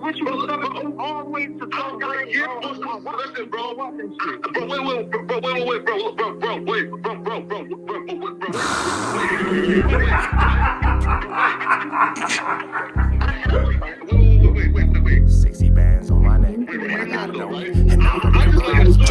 with you always to talk like you. Listen, bro. Wait. 60 bands on my neck. And I remember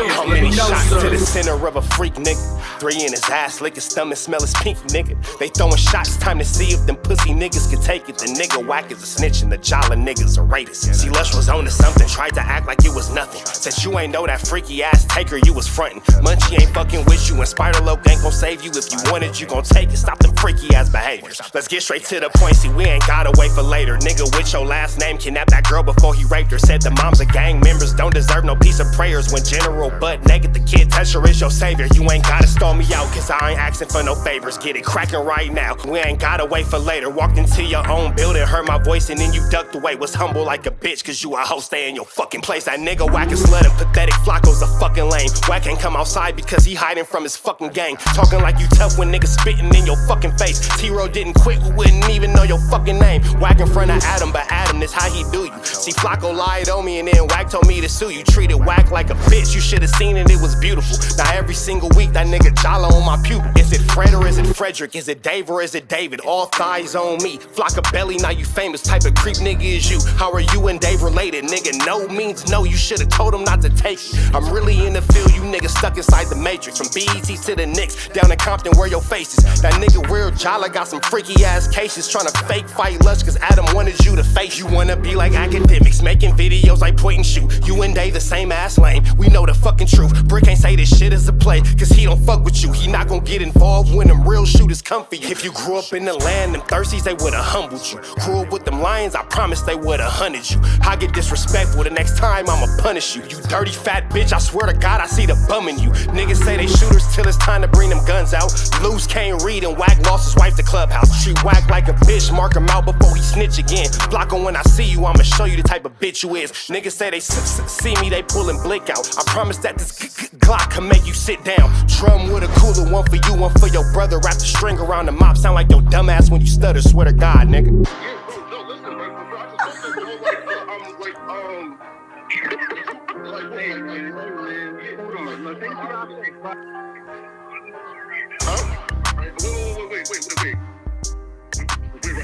how many shots to the center of a freak nigga. 3 in his ass, lick his stomach, smell his pinky nigga. They throwing shots, time to see if them pussy niggas can take it. The nigga whack is a snitch and the jolly niggas a rapist. See, Lush was on to something, tried to act like it was nothing. Said you ain't know that freaky ass taker you was frontin'. Munchie ain't fucking with you and Spider-Loc ain't gon' save you. If you want it, you gon' take it. Stop them freaky ass behaviors. Let's get straight to the point, see we ain't gotta wait for later. Nigga with your last name kidnapped that girl before he raped her. Said the moms of gang members don't deserve no piece of prayers. When general butt naked, the kid touch her is your savior. You ain't gotta stall me out, cause I ain't asking for no favors. Get it crackin' right now, we ain't gotta wait for later. Walked into your own building, heard my voice and then you ducked away. Was humble like a bitch, cause you a hoe, stay in your fucking place. That nigga whack is slut and pathetic, FLAKKO's a fucking lame. Wack ain't come outside because he hiding from his fucking gang. Talking like you tough when niggas spitting in your fucking face. T-Row didn't quit, we wouldn't even know your fucking name. Wack in front of Adam, but Adam is how he do you. See, FLAKKO lied on me and then Wack told me to sue you. Treated Wack like a bitch, you should've seen it, it was beautiful. Now every single week that nigga jolly on my pupil. Is it Fred or is it Frederick? Is it Dave or is it David? All thighs on me. FLAKKO belly, now you famous. Type of creep nigga is you. How are you and Dave related? Nigga, no means no. You should've told him not to take it. I'm really in the field, you niggas stuck inside the matrix. From BET to the Knicks, down in Compton where your face is. That nigga real jolly got some freaky ass cases. Tryna fake fight Lush cause Adam wanted you to face. You wanna be like academics, making videos like point and shoot. You and Dave the same ass lane, we know the fucking truth. Bricc ain't say this shit is a play, cause he don't fuck with you. He not gon' get involved when them real shooters come for you. If you grew up in the land, them thirsties, they would've humbled you. Grew up with them lions, I promise they would've hunted you. I get disrespectful, the next time I'ma punish you. You dirty fat bitch, I swear to God I see the bum in you. Niggas say they shooters till it's time to bring them guns out. Loose can't read and Wack lost his wife to Clubhouse. Treat Wack like a bitch, mark him out before he snitch again. FLAKKO, when I see you, I'ma show you the type of bitch you is. Niggas say they see me, they pullin' blick out. I promise that this Glock can make you sit down. Drum with a cooler, one for you, one for your brother. Wrap the string around the mop, sound like your dumbass when you stutter. Swear to God, nigga.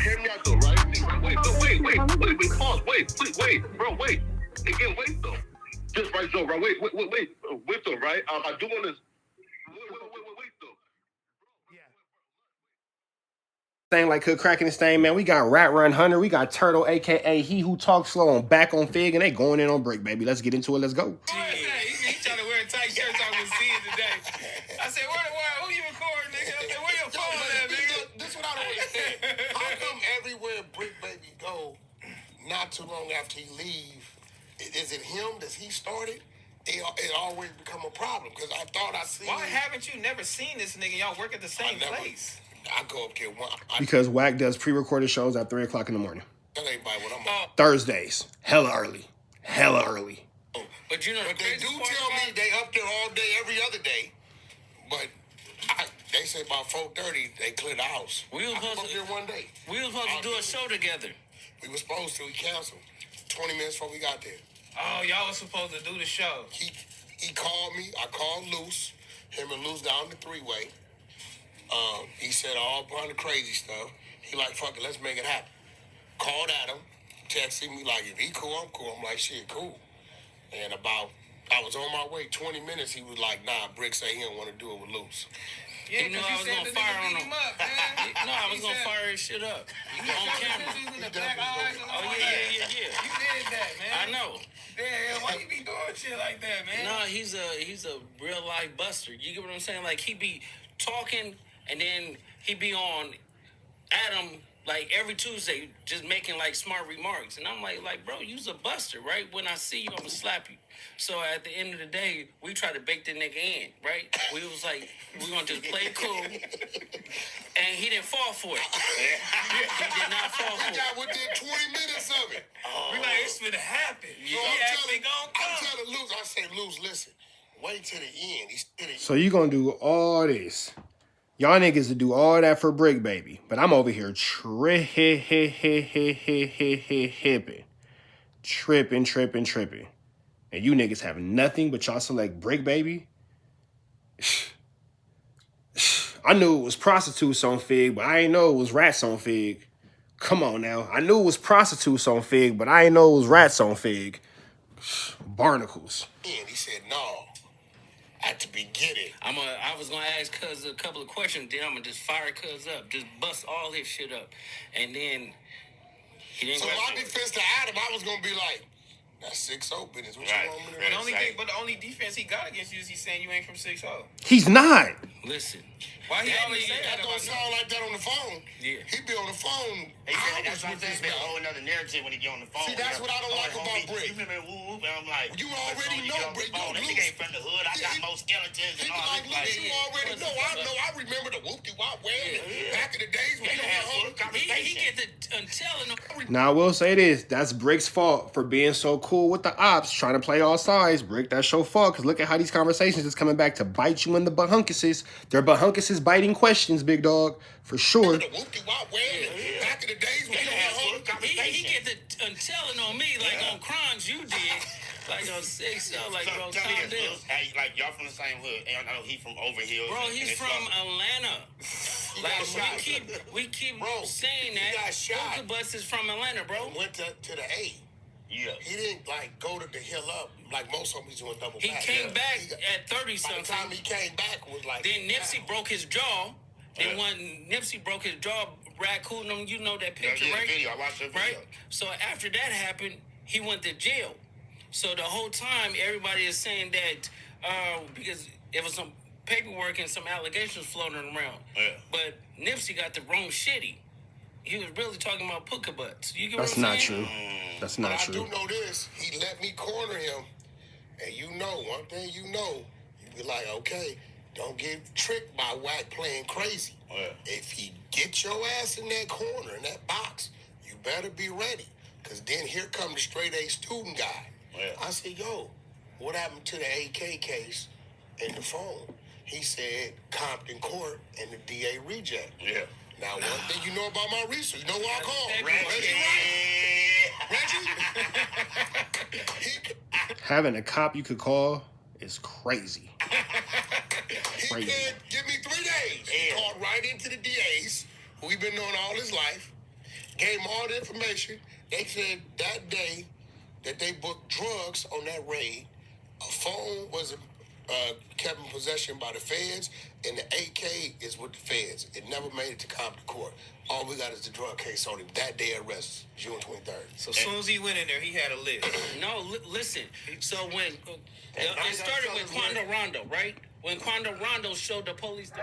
Hear me out though, right? Wait, bro, wait. Again, wait though. Just right though, right? Wait though, right? I do want to. Wait though. Thing like Cook cracking this thing, man. We got WACK100, we got Turtle, aka He Who Talks Slow, on Back on Fig, and they going in on Bricc, baby. Let's get into it. Let's go. He trying to wear a tight shirt so I can see it today. I said, who you recording, nigga? I said, where your phone at, nigga? This is what I don't understand. How come everywhere Bricc baby go, not too long after he leave, is it him? Does he start it? It always become a problem, because I thought I seen. Why haven't you never seen this nigga? Y'all work at the same place. I go up there one. Because Wack does pre-recorded shows at 3 o'clock in the morning. Tell everybody what I'm on. Thursdays. Hella early. But you know, but they do tell me they up there all day, every other day. But they say about 4:30 they clear the house. We was supposed to there one day. We was supposed to do a show together. We were supposed to. We canceled 20 minutes before we got there. Oh, y'all was supposed to do the show. He called me. I called Luce. Him and Luce down the three-way. He said all kind of crazy stuff. He like, fuck it, let's make it happen. Called Adam, texted me like, if he cool, I'm cool. I'm like, shit, cool. And I was on my way, 20 minutes, he was like, nah, Bricc say he don't want to do it with Luce. Yeah, you know I was gonna fire on him. No, I was gonna fire his shit up on camera. Oh yeah. You did that, man. I know. Damn, why you be doing shit like that, man? No, he's a real life buster. You get what I'm saying? Like, he be talking and then he be on Adam like every Tuesday, just making like smart remarks. And I'm like, bro, you's a buster, right? When I see you, I'm gonna slap you. So at the end of the day, we try to bake the nigga in, right? We was like, we're gonna just play it cool. And he didn't fall for it. He did not fall for it. I got within 20 minutes of it. We like, it's finna happen. So I'm telling Luce, I say, Luce, listen, wait till the end. So you gonna do all this. Y'all niggas to do all that for Bricc, baby. But I'm over here tripping. tripping. And you niggas have nothing but y'all select Bricc, baby. I knew it was prostitutes on Fig, but I ain't know it was rats on Fig. Come on now. I knew it was prostitutes on Fig, but I ain't know it was rats on Fig. Barnacles. And he said, no. At the beginning. I was gonna ask Cuz a couple of questions, then I'm gonna just fire Cuz up. Just bust all his shit up. And then he didn't So my defense to Adam, I was gonna be like, that's 6-0 business. What you want me to But the only defense he got against you is he's saying you ain't from 6-0. He's not. Listen. Why he always say that that don't about sound like that on the phone. Yeah. He be on the phone. He said, that's what I'm saying. It's a whole another narrative when he get on the phone. See, that's what I don't like about Bricc. You remember woo whoop, and I'm like, you already know, Bricc. That nigga ain't from the hood. I got more skeletons He and be all like, look, you already know. I remember the whoop-de-wop wedding back in the days when you were home. He get to telling them. Now, I will say this. That's Brick's fault for being so cool with the ops, trying to play all sides. Bricc, that's your fault, because look at how these conversations is coming back to bite you in the bahunkuses. They're bahunkuses biting questions, big dog, for sure. The whoop-de-wop wedding back in the days when you were home. He get to telling on me like on crimes you did. Like on 6-0, like bro, tell me calm down. hey, like y'all from the same hood, and I know he from over here. Bro, he's from Atlanta. Like we keep saying that. He got shot. Hookah Bus is from Atlanta, bro. Went to the A. Yeah. He didn't like go to the hill up like most homies doing double He back. came back at 30 By something. the time he came back was like. Then Nipsey broke his jaw. Then when Nipsey broke his jaw, raccoon him, you know that picture, right? Video. I watched the video. Right? So after that happened, he went to jail. So the whole time, everybody is saying that because there was some paperwork and some allegations floating around. Yeah. But Nipsey got the wrong shitty. He was really talking about hookah butts. You get That's what I'm not saying? true. That's not But true. I do know this. He let me corner him. And you know, one thing you know, you be like, okay, don't get tricked by WACK playing crazy. Yeah. If he get your ass in that corner, in that box, you better be ready. Because then here come the straight A student guy. Yeah. I said, yo, what happened to the AK case in the phone? He said Compton Court and the DA reject. Yeah. Now, one thing you know about my research, you know who I call? Reggie. Reggie? Having a cop you could call is crazy. He Crazy. said, give me 3 days. He called right into the DAs, who we've been knowing all his life, gave him all the information. They said that day that they booked drugs on that raid, a phone was kept in possession by the feds, and the AK is with the feds. It never made it to Compton Court. All we got is the drug case on him. That day arrest, June 23rd. So as soon as he went in there, he had a list. No, listen. So when it started with Quando Rondo, right? When Quando Rondo showed the police the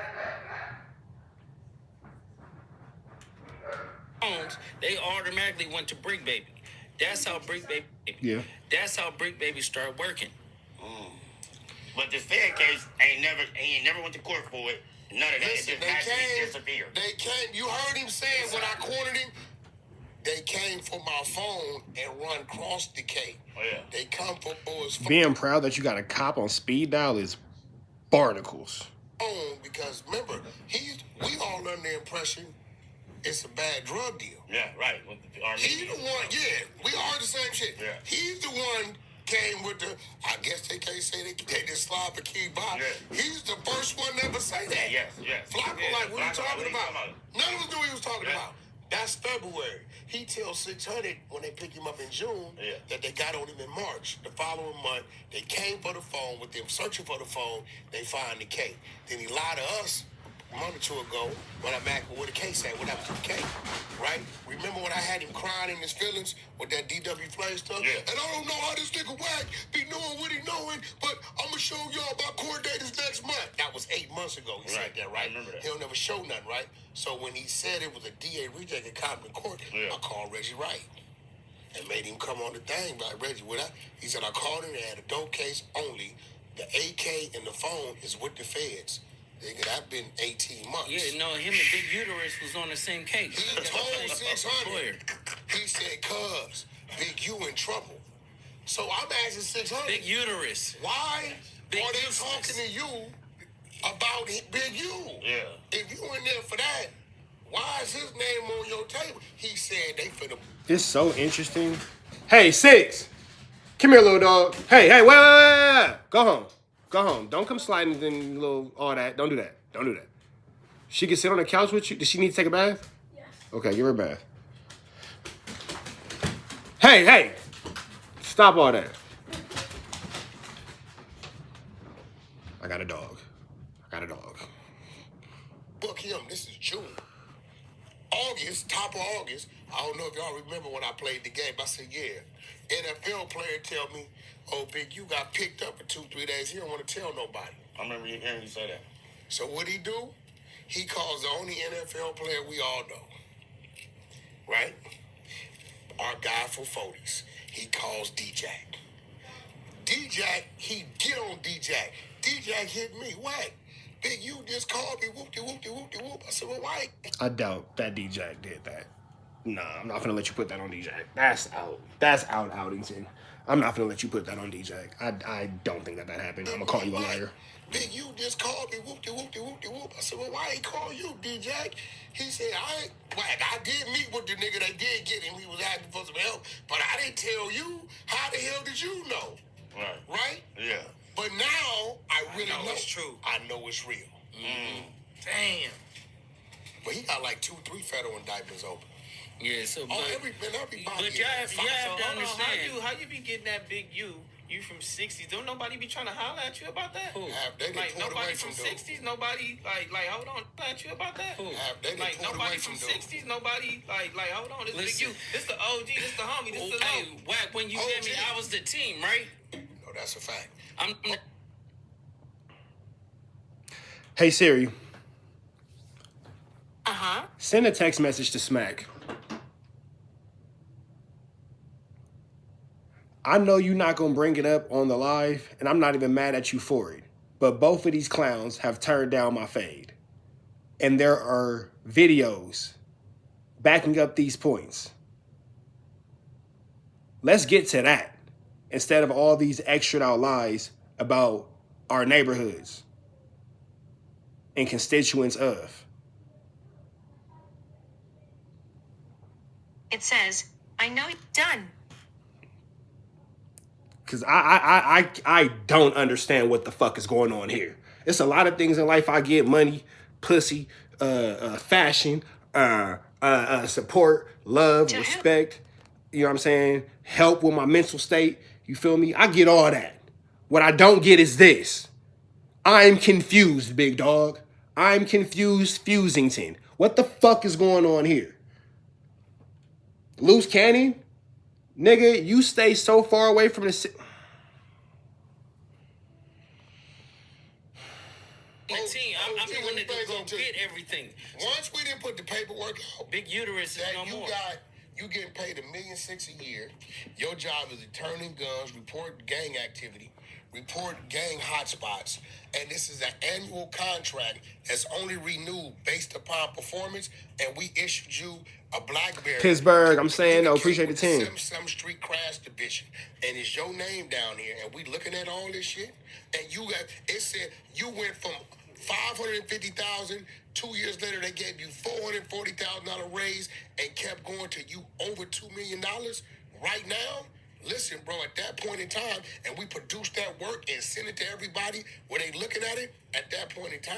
phones, they automatically went to Bricc Baby. That's how Bricc Baby. Yeah. That's how Bricc Baby started working. But the Fed case he ain't never went to court for it. None of that. Listen, It just magically disappeared. They came. You heard him saying when I cornered him, they came for my phone and run cross the K. Oh, yeah. They come for his Being proud that you got a cop on speed dial is barnacles. phone because remember, we all under the impression it's a bad drug deal. Yeah, right. With the Army. He's the one, yeah, we all the same shit. Yeah. He's the one came with the, I guess they can't say they just slide the key by. Yeah. He's the first one to ever say that. Yes. FLAKKO, like, what are you talking about? None of us knew what he was talking Yeah. about. That's February. He tells 600 when they pick him up in June that they got on him in March. The following month, they came for the phone. With them searching for the phone, they find the K. Then he lied to us a month or two ago when I'm asking where the case at, what happened to the K, right? Remember when I had him crying in his feelings with that DW Flame stuff? Yeah. And I don't know how this nigga WACK be knowing what he knowing, but I'm going to show y'all about court date is next month. That was 8 months ago he said that, right? I remember that. He'll never show nothing, right? So when he said it was a DA reject in Compton Court, I called Reggie Wright and made him come on the thing. Like, Reggie, he said, I called him, they had a dope case only. The AK and the phone is with the feds. Nigga, that been 18 months. Yeah, no, him and Big Uterus was on the same case. He told 600. He said, cuz, Big U in trouble. So I'm asking 600. Big Uterus. Why Big are they useless. talking to you about Big U? Yeah. If you in there for that, why is his name on your table? He said they finna. It's so interesting Hey, 6. Come here, little dog. Hey, wait. Go home. Go home. Don't come sliding in little all that. Don't do that. Don't do that. She can sit on the couch with you. Does she need to take a bath? Yes. Okay, give her a bath. Hey. Stop all that. I got a dog. Book him. This is June. August, top of August. I don't know if y'all remember when I played the game. I said, yeah. NFL player tell me, oh, Big, you got picked up for 2-3 days. He don't want to tell nobody. I remember hearing you say that. So what he do? He calls the only NFL player we all know. Right? Our guy for 40s. He calls D-Jack. D-Jack, he get on D-Jack. D-Jack hit me. Whack. Big, you just called me. Whoop-de-whoop-de-whoop-de-whoop. I said, well, why? I doubt that D-Jack did that. Nah, I'm not gonna let you put that on D-Jack. That's out. That's out, Outington. I'm not gonna let you put that on D-Jack. I don't think that happened. I'm gonna call you a liar. Big, you just called me. Whoop-de-whoop-de-whoop-de-whoop. I said, well, why he call you, D-Jack? He said, Whack, I did meet with the nigga that did get him. He was asking for some help, but I didn't tell you. How the hell did you know? Right? Yeah. But now, I really know it's true. I know it's real. Damn. But he got like 2-3 federal indictments open. Yeah, so But everybody you have to understand. How you be getting that big you from 60s? Don't nobody be trying to holler at you about that? They Like pulled nobody away from from 60s, nobody like hold on at you about that? They Like pulled nobody away from from 60s, nobody like hold on, this Listen. big you, this the OG, this the homie, this the Hey, low. Wack, when you met me, I was the team, right? No, that's a fact. Hey, Siri. Uh-huh. Send a text message to Smack. I know you're not going to bring it up on the live, and I'm not even mad at you for it. But both of these clowns have turned down my fade. And there are videos backing up these points. Let's get to that instead of all these extra out lies about our neighborhoods and constituents of. It says, I know you're done. Because I don't understand what the fuck is going on here. It's a lot of things in life I get: money, pussy, fashion, support, love, respect. You know what I'm saying? Help with my mental state. You feel me? I get all that. What I don't get is this. I'm confused, big dog. I'm confused, Fusington. What the fuck is going on here? Loose cannon? Nigga, you stay so far away from the team. I'm the one that go get everything. Once we didn't put the paperwork out, Big uterus is no more. You getting paid $1.6 million a year. Your job is to turn in guns, report gang activity, report gang hotspots, and this is an annual contract that's only renewed based upon performance. And we issued you a BlackBerry. Pittsburgh, I'm saying, no, appreciate the team. 7th Street Crash Division, and it's your name down here, and we looking at all this shit, and it said you went from $550,000. 2 years later, they gave you $440,000 raise and kept going to you over $2 million. Right now, listen, bro, at that point in time, and we produced that work and sent it to everybody where they looking at it, at that point in time,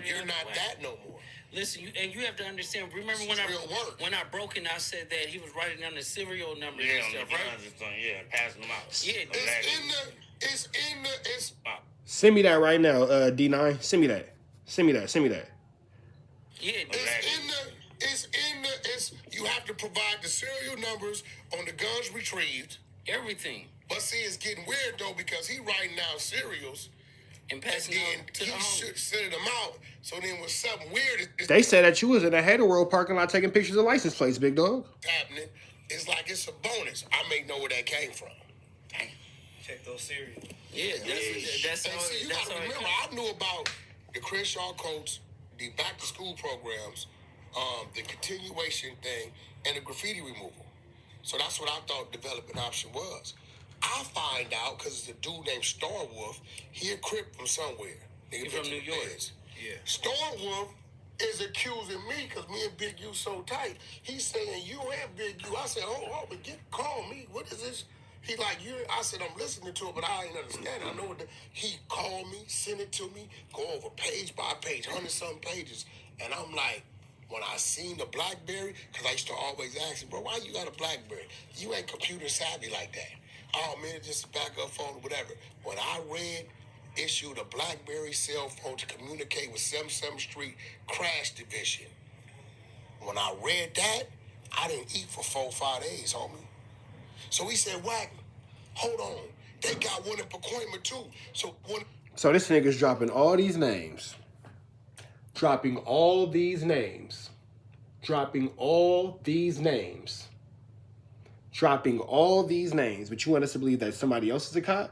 you're not that no more. Listen, you have to understand. Remember when I broke it, I said that he was writing down the serial numbers and stuff, right? Passing them out. Yeah, It's Send me that right now, D9. Send me that. Yeah, you have to provide the serial numbers on the guns retrieved. everything. But see, it's getting weird though because he writing down serials And passing and out to the homies. sending them out. So then when something weird They said that you was in a Hater World parking lot taking pictures of license plates, big dog. happening, it's like it's a bonus. I may know where that came from. Check those serials. Yeah, that's And all. see, you That's gotta all. remember, I knew about the Crenshaw coats, the back to school programs, the continuation thing, and the graffiti removal. So that's what I thought development option was. I find out because it's a dude named Star Wolf. He a Crip from somewhere. He from New York. Yeah. Star Wolf is accusing me because me and Big U so tight. He's saying you and Big U. I said, hold on, but call me. What is this? He like you. I said I'm listening to it, but I ain't understanding. I know what he called me, sent it to me, go over page by page, 100-something pages, and I'm like, when I seen the BlackBerry, because I used to always ask him, bro, why you got a BlackBerry? You ain't computer savvy like that. Oh man, it's just a backup phone or whatever. When I read issued a BlackBerry cell phone to communicate with 77th Street Crash Division. When I read that, I didn't eat for 4 or 5 days, homie. So he said, WACK, hold on. They got one in Pacoima too. So this nigga's dropping all these names. Dropping all these names. Dropping all these names. Dropping all these names. But you want us to believe that somebody else is a cop?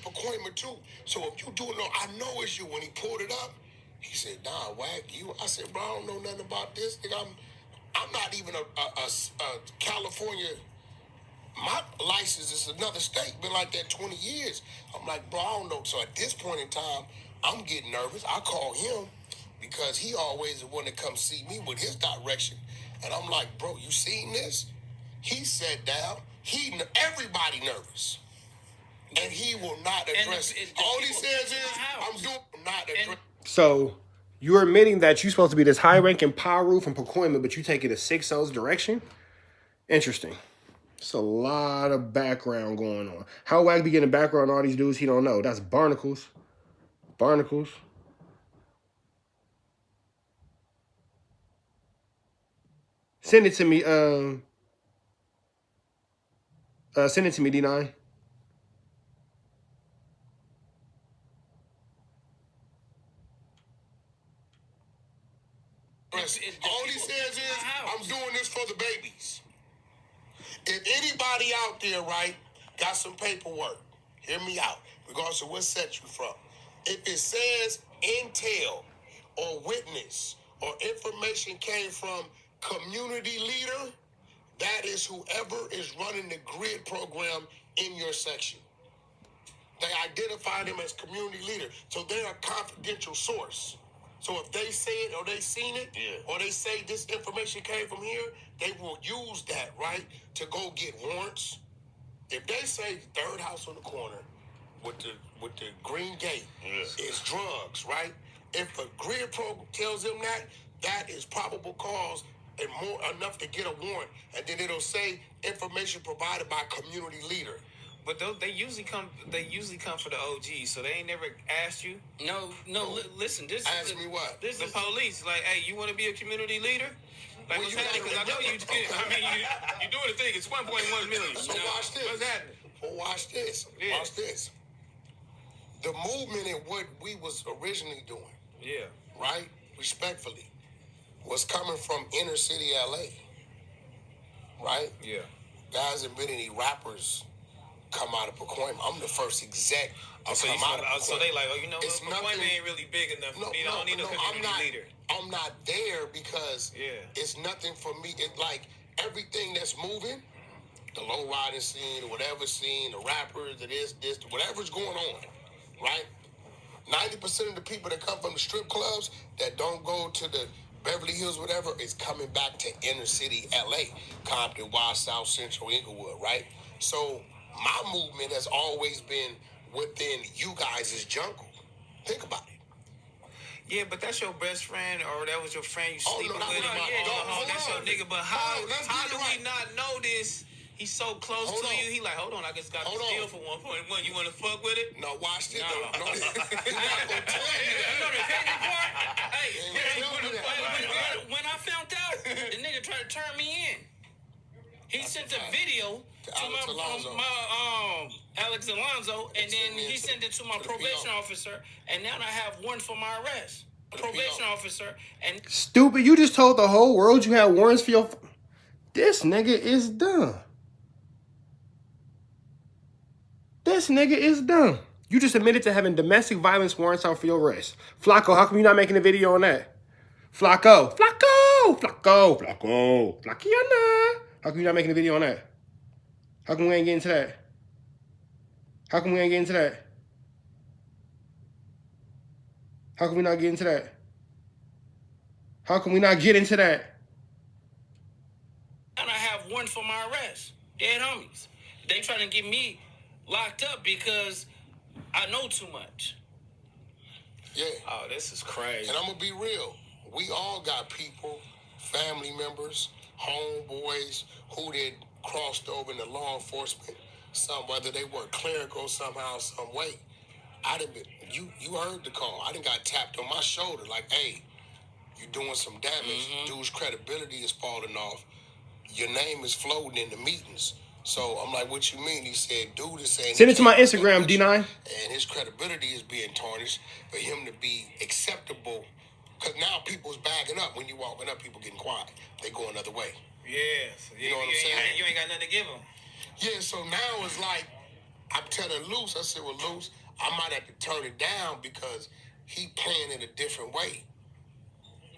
Pacoima too. So if you do know, I know it's you. When he pulled it up, he said, nah, WACK, you. I said, bro, I don't know nothing about this. Nigga, I'm not even a California. My license is another state. Been like that 20 years. I'm like, bro, I don't know. So at this point in time, I'm getting nervous. I call him because he always the one that comes see me with his direction. And I'm like, bro, you seen this? He sat down. Everybody nervous. And he will not address it. All he says is, I'm doing not address. So you're admitting that you're supposed to be this high-ranking Paru from Pacoima, but you take it a 6-0's direction? Interesting. It's a lot of background going on. How WACK be getting background on all these dudes he don't know? That's barnacles. Barnacles. Send it to me. Send it to me, D9. All he says is, I'm doing this for the babies. If anybody out there, right, got some paperwork, hear me out, regardless of what set you from. If it says intel or witness or information came from community leader, that is whoever is running the grid program in your section. They identify them as community leader. So they're a confidential source. So if they say it or they seen it, or they say this information came from here, they will use that, right, to go get warrants. If they say third house on the corner with the green gate is drugs, right? If a grid program tells them that is probable cause and more enough to get a warrant, and then it'll say information provided by community leader. But they usually come for the OGs, so they ain't never asked you. No. Listen, this Ask me what? This is the police. Like, hey, you want to be a community leader? Like, what's happening? Because I know you. I mean, you doing the thing. It's 1.1 million. So watch this. What's happening? Well, watch this. Yeah. Watch this. The movement and what we was originally doing, right, respectfully, was coming from inner city LA, right? Yeah. There hasn't been any rappers come out of Pacoima. I'm the first exec to come out of Pacoima. So they like, oh, you know, It's Pacoima nothing- ain't really big enough for me. I don't need no community leader. I'm not there because it's nothing for me. It's like everything that's moving, the low riding scene, or whatever scene, the rappers, this, whatever's going on, right? 90% of the people that come from the strip clubs that don't go to the Beverly Hills, whatever, is coming back to inner city LA, Compton, Wild South, Central, Inglewood, right? So my movement has always been within you guys' jungle. Think about it. Yeah, but that's your best friend, or that was your friend you sleeping with. That's your nigga. But how do we not know this? He's so close to you. He like, hold on, I just got this deal for 1.1. You want to fuck with it? No, watch this. No. He's not gonna tell you that. You know the crazy part? Hey, when I found out, the nigga tried to turn me in. He sent a video to Alex Alonso, and then he sent it to my probation officer, and now I have warrant for my arrest. Probation officer, and Stupid, you just told the whole world you had warrants for your... This nigga is dumb. This nigga is dumb. You just admitted to having domestic violence warrants out for your arrest. FLAKKO, how come you not making a video on that? FLAKKO. Flackiana. How come you not making a video on that? How come we ain't getting to that? How come we ain't getting to that? How can we not get into that? How can we not get into that? And I have warrant for my arrest. Dead homies. They trying to get me locked up because I know too much. Yeah. Oh, this is crazy. And I'm going to be real. We all got people, family members, homeboys who did crossed over into law enforcement, whether they were clerical somehow, some way. You heard the call. I done got tapped on my shoulder like, hey, you doing some damage. Dude's credibility is falling off. Your name is floating in the meetings. So I'm like, what you mean? He said, dude is saying... Send it to my Instagram, D9. And his credibility is being tarnished for him to be acceptable. Because now people's backing up. When you walking up, people getting quiet. They go another way. Yes. You know what I'm saying? You ain't got nothing to give him. Yeah, so now it's like, I'm telling Luce, I said, well, Luce, I might have to turn it down because he playing it a different way.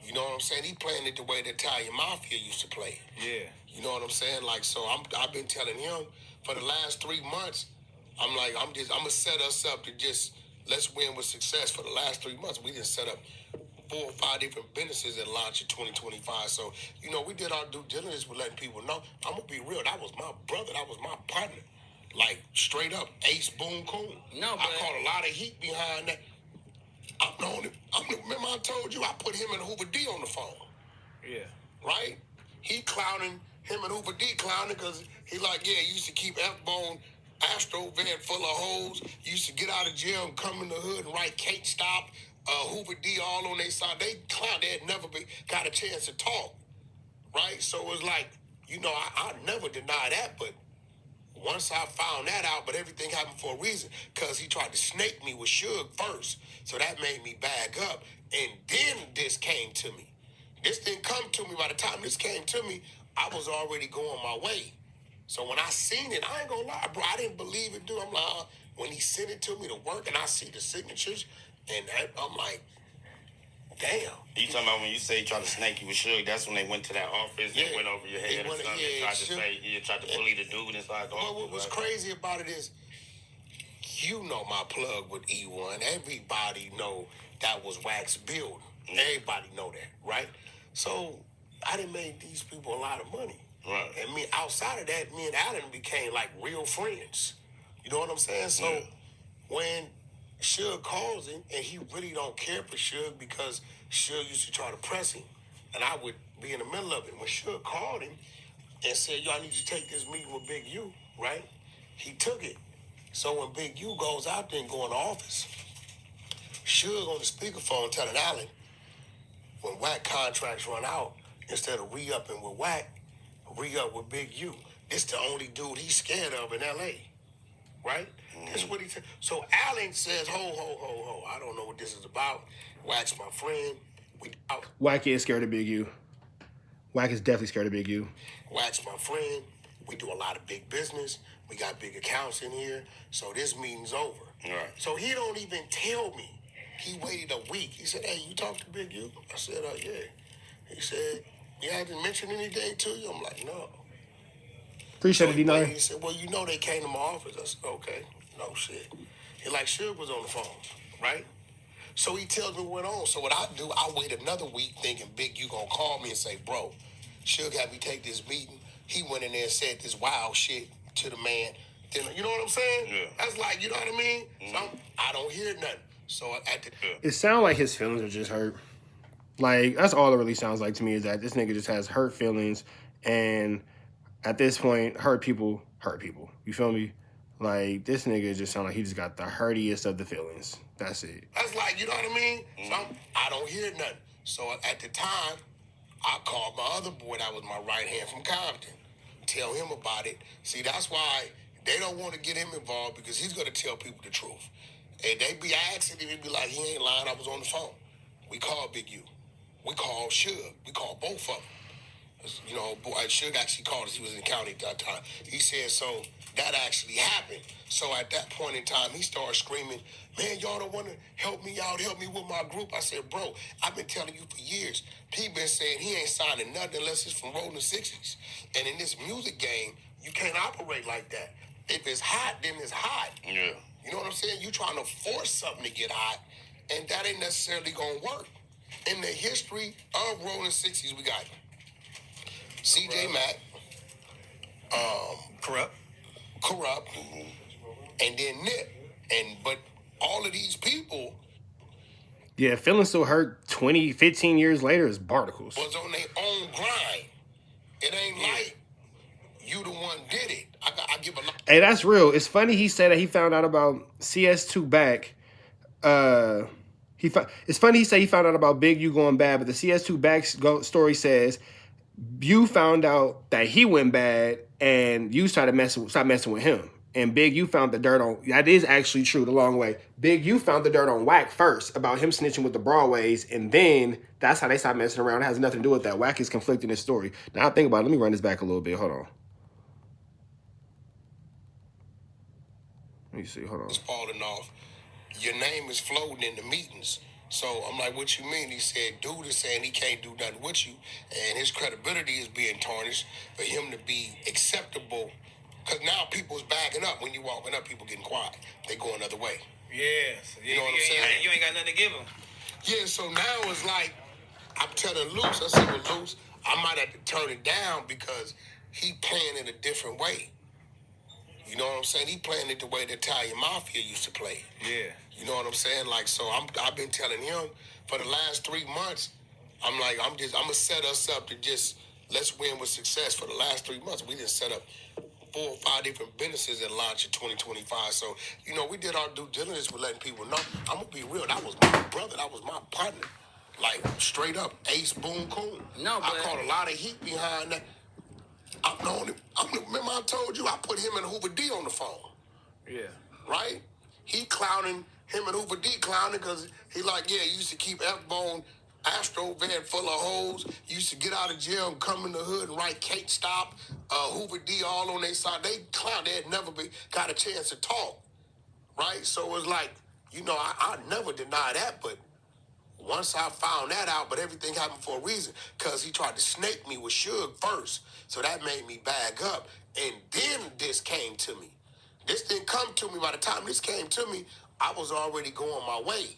You know what I'm saying? He playing it the way the Italian Mafia used to play. Yeah. You know what I'm saying? Like, so I've been telling him for the last 3 months, I'm like, I'm gonna set us up to just, let's win with success. For the last 3 months, we just set up 4 or 5 different businesses that launch in 2025. So, you know, we did our due diligence with letting people know. I'm gonna be real, that was my brother, that was my partner. Like, straight up, Ace Boom Coon. No, but I caught a lot of heat behind that. Remember I told you I put him and Hoover D on the phone. Yeah. Right? He clowning, him and Hoover D clowning because he like, yeah, you used to keep F-Bone Astro van full of hoes. You used to get out of jail and come in the hood and write Kate Stop, Hoover D all on their side. They clown, they had never got a chance to talk. Right? So it was like, you know, I never deny that, but once I found that out, but everything happened for a reason, because he tried to snake me with Suge first. So that made me bag up. And then this came to me. This didn't come to me. By the time this came to me, I was already going my way. So when I seen it, I ain't gonna lie, bro, I didn't believe it, dude. I'm like, when he sent it to me to work and I see the signatures, and I'm like, damn. You talking about when you say he tried to snake you with Suge, that's when they went to that office and went over your head or something and tried to bully the dude inside the office. What was crazy about it is, you know my plug with E1. Everybody know that was WACK's building. Everybody know that, right? So I done made these people a lot of money. Right. And me, outside of that, me and Allen became like real friends. You know what I'm saying? So when Suge calls him, and he really don't care for Suge because Suge used to try to press him, and I would be in the middle of it. When Suge called him and said, yo, I need you to take this meeting with Big U, right? He took it. So when Big U goes out there and go in the office, Suge on the speakerphone telling Allen, when WACK contracts run out, instead of re-upping with WACK, re-up with Big U. This the only dude he's scared of in L.A., right? That's what he said. So Allen says, ho, I don't know what this is about. WACK's my friend. We out. WACK is scared of Big U. WACK is definitely scared of Big U. WACK's my friend. We do a lot of big business. We got big accounts in here. So this meeting's over. Right. So he don't even tell me. He waited a week. He said, hey, you talked to Big U? I said, yeah. He said, you haven't mentioned anything to you? I'm like, no. Appreciate it, D9. He said, well, you know they came to my office. I said, okay, no shit. He like, Suge was on the phone, right? So he tells me what went on. So what I do, I wait another week thinking Big U gonna call me and say, bro, Suge had me take this meeting. He went in there and said this wild shit to the man. Then, you know what I'm saying? Yeah. That's like, you know what I mean? So I don't hear nothing. So at the... It sounds like his feelings are just hurt. Like, that's all it really sounds like to me, is that this nigga just has hurt feelings, and at this point, hurt people. You feel me? Like, this nigga just sound like he just got the hurtiest of the feelings. That's it. That's like, you know what I mean? So I don't hear nothing. So at the time, I called my other boy that was my right hand from Compton. Tell him about it. See, that's why they don't want to get him involved, because he's going to tell people the truth. And they be asking him, he'd be like, he ain't lying, I was on the phone. We called Big U. We called Suge. We called both of them. You know, Suge actually called us. He was in the county at that time. He said, so that actually happened. So at that point in time, he started screaming, man, y'all don't want to help me out, help me with my group. I said, bro, I've been telling you for years. He been saying he ain't signing nothing unless it's from Rolling 60s. And in this music game, you can't operate like that. If it's hot, then it's hot. Yeah. You know what I'm saying? You trying to force something to get hot, and that ain't necessarily gonna work. In the history of Rolling 60s, we got CJ Mack, Corrupt. and then Nip. But all of these people Yeah, feeling so hurt 20, 15 years later is barnacles. was on their own grind. It ain't like you the one did it. I give a lot. Hey, that's real. It's funny he said that he found out about CS2 back. It's funny he said he found out about Big U going bad, but the CS2 back story says you found out that he went bad and you started stop messing with him. And Big U found the dirt on, that is actually true the long way. Big U found the dirt on WACK first about him snitching with the Broadways, and then that's how they stopped messing around. It has nothing to do with that. WACK is conflicting his story. Now I think about it. Let me run this back a little bit. Hold on. Let me see. Hold on. It's falling off. Your name is floating in the meetings. So I'm like, what you mean? He said, dude is saying he can't do nothing with you, and his credibility is being tarnished for him to be acceptable. Because now people's backing up. When you walking up, people getting quiet. They go another way. Yes. You know what I'm saying? You ain't got nothing to give him. Yeah, so now it's like, I'm telling Luce, I said, well, Luce, I might have to turn it down because he playing it a different way. You know what I'm saying? He playing it the way the Italian Mafia used to play it. Yeah. You know what I'm saying? Like, so I've been telling him for the last 3 months, I'm like, I'm gonna set us up to just, let's win with success. For the last 3 months, we just set up 4 or 5 different businesses that launch in 2025. So, you know, we did our due diligence with letting people know. I'm gonna be real. That was my brother. That was my partner. Like, straight up, Ace Boom Coon. No, but I caught a lot of heat behind that. Remember I told you I put him and Hoover D on the phone. Yeah. Right? He clowning, him and Hoover D clowning because he like, yeah, he used to keep F-Bone Astro van full of hoes. He used to get out of jail and come in the hood and write Kate Stop, Hoover D all on their side. They clown. They had never got a chance to talk. Right? So it's like, you know, I never deny that, but once I found that out, but everything happened for a reason, because he tried to snake me with Suge first. So that made me bag up. And then this came to me. This didn't come to me. By the time this came to me, I was already going my way.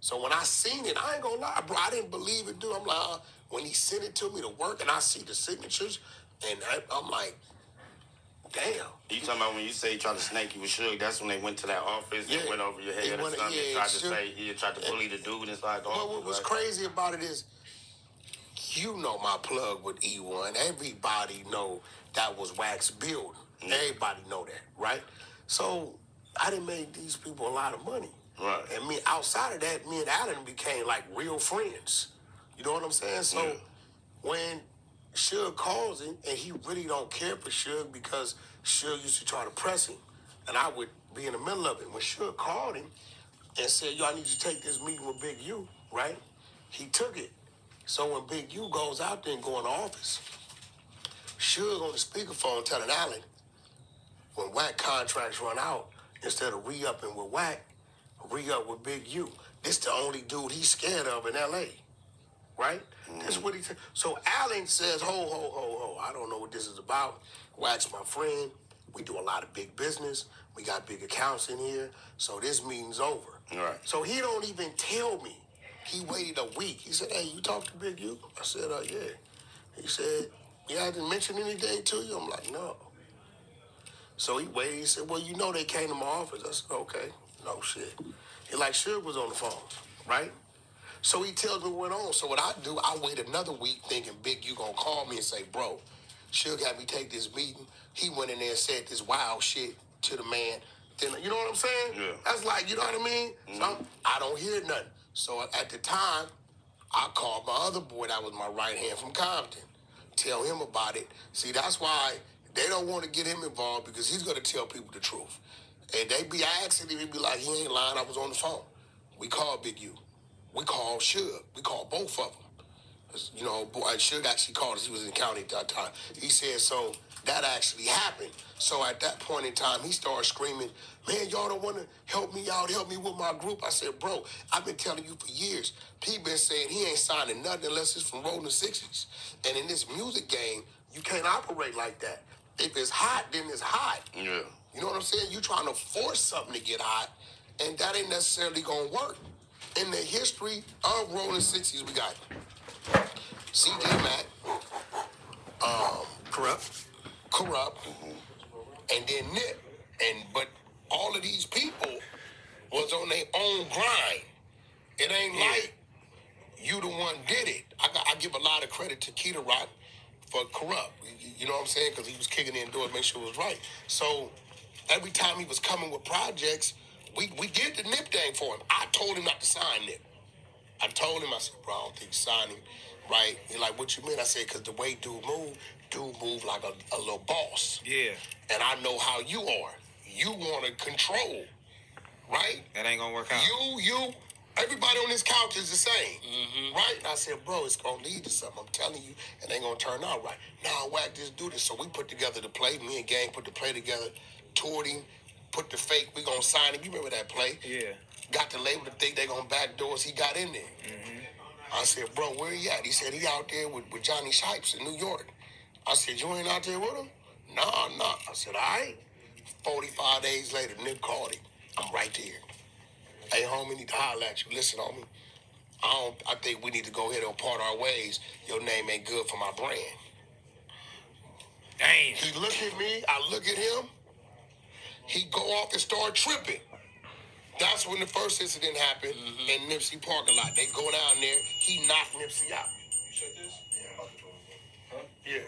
So when I seen it, I ain't gonna lie, bro, I didn't believe it, dude. I'm like, when he sent it to me to work and I see the signatures, and I'm like, damn. You talking about when you say he tried to snake you with Suge, that's when they went to that office and went over your head or something, he tried to bully the dude inside the office. What was crazy about it is, you know my plug with E1. Everybody know that was WACK's building. Everybody know that, right? So I done made these people a lot of money. Right. And me, outside of that, me and Allen became like real friends. You know what I'm saying? So when Suge calls him, and he really don't care for Suge because Suge used to try to press him, and I would be in the middle of it. When Suge called him and said, yo, I need you to take this meeting with Big U, right? He took it. So when Big U goes out there and go in the office, Suge on the speakerphone telling Allen, when WACK contracts run out, instead of re-upping with WACK, re-up with Big U. This the only dude he's scared of in L.A., right? That's what he said. So Allen says, ho, I don't know what this is about. WACK's my friend. We do a lot of big business. We got big accounts in here. So this meeting's over. Right. So he don't even tell me. He waited a week. He said, hey, you talked to Big U? I said, yeah. He said, yeah, I didn't mention anything to you? I'm like, no. So he waited. He said, well, you know they came to my office. I said, okay. No shit. He like, Suge was on the phone, right? So he tells me what went on. So what I do, I wait another week thinking Big U gonna call me and say, bro, Suge had me take this meeting. He went in there and said this wild shit to the man. Then, you know what I'm saying? Yeah. That's like, you know what I mean? So I don't hear nothing. So at the time, I called my other boy that was my right hand from Compton. Tell him about it. See, that's why they don't want to get him involved, because he's going to tell people the truth. And they be asking him, he be like, he ain't lying, I was on the phone. We called Big U. We called Suge. We called both of them. You know, Suge actually called us. He was in the county at that time. He said, so that actually happened. So at that point in time, he started screaming, man, y'all don't want to help me out, help me with my group. I said, bro, I've been telling you for years. He been saying he ain't signing nothing unless it's from Rolling 60s. And in this music game, you can't operate like that. If it's hot, then it's hot. Yeah. You know what I'm saying? You trying to force something to get hot, and that ain't necessarily going to work. in the history of Rolling 60s, we got C.J. Mack, Corrupt, and then Nip. But all of these people was on their own grind. It ain't like you the one did it. I give a lot of credit to Keita Rock for Corrupt. You know what I'm saying? Because he was kicking in doors, make sure it was right. So every time he was coming with projects, we did the Nip thing for him. I told him not to sign Nip. I told him, I said, bro, I don't think you signed him right. He's like, what you mean? I said, because the way dude move like a little boss. Yeah. And I know how you are. You want to control, right? That ain't gonna work out. Everybody on this couch is the same, right? And I said, bro, it's gonna lead to something. I'm telling you, it ain't gonna turn out right. Nah, Wack, just do this. So we put together the play. Me and Gang put the play together, toured him, put the fake. We gonna sign him. You remember that play? Yeah. Got the label to think they gonna back doors. He got in there. I said, bro, where he at? He said he out there with Johnny Shipes in New York. I said, you ain't out there with him? Nah. I said, all right. 45 days later, Nip called him. I'm right there. Hey, homie, need to holler at you. Listen, homie, I think we need to go ahead and part our ways. Your name ain't good for my brand. Damn. He look at me, I look at him. He go off and start tripping. That's when the first incident happened in Nipsey parking lot. They go down there, he knocked Nipsey out. You shut this? Yeah.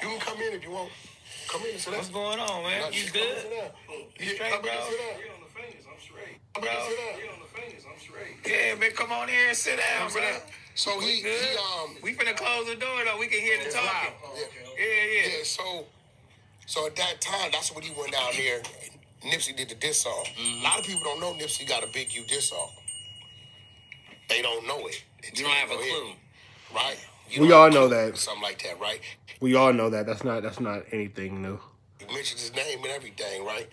You can come in if you want. Come in and sit down. What's going on, man? You good? You straight, come in bro? and sit down. We on the fingers, I'm straight. Come in and sit down. We on the fingers, I'm straight. Yeah, man, come on here and sit down, bro. So We good? We finna close the door, though. We can hear the talking. Yeah. So at that time, that's when he went down there. Nipsey did the diss song. A lot of people don't know Nipsey got a Big U diss song. They don't know it. You don't have a clue, right? We all know that. Something like that, right? We all know that. That's not anything new. He mentioned his name and everything, right?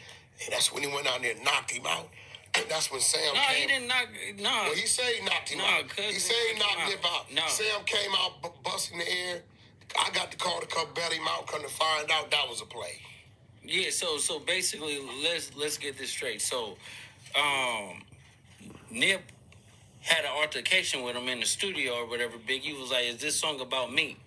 And that's when he went out there and knocked him out. And that's when Sam came. No, he didn't knock. No. Well, he said he knocked him out. He said he knocked him out. No. Sam came out busting the air. I got the call to come bail him out. Come to find out that was a play. Yeah. So basically, let's get this straight. So, Nip had an altercation with him in the studio or whatever. Big U was like, "Is this song about me?"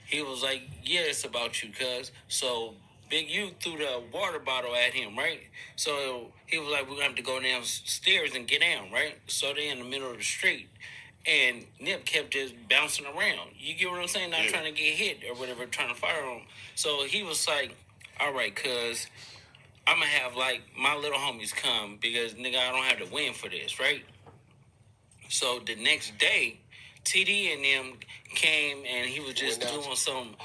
He was like, "Yeah, it's about you, cuz." So Big U threw the water bottle at him, right? So he was like, "We're gonna have to go downstairs and get down," right? So they in the middle of the street, and Nip kept just bouncing around. You get what I'm saying? Not trying to get hit or whatever, trying to fire him. So he was like, "All right, cuz, I'm gonna have like my little homies come because nigga, I don't have to win for this, right?" So the next day, TD and them came and he was just doing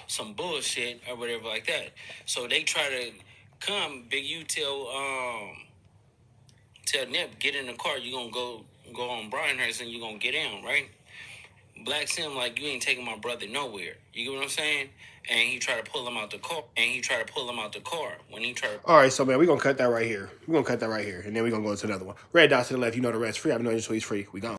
some bullshit or whatever like that. So they try to come. Big U tell Nip, get in the car. You gonna go on Bryanhurst and you gonna get down, right? Black Sim like, you ain't taking my brother nowhere. You get what I'm saying? And he tried to pull him out the car. When he tried. All right, so man, we're gonna cut that right here. And then we're gonna go to another one. Red dots to the left. You know the rest. Free. I've known you, so he's free. We gone.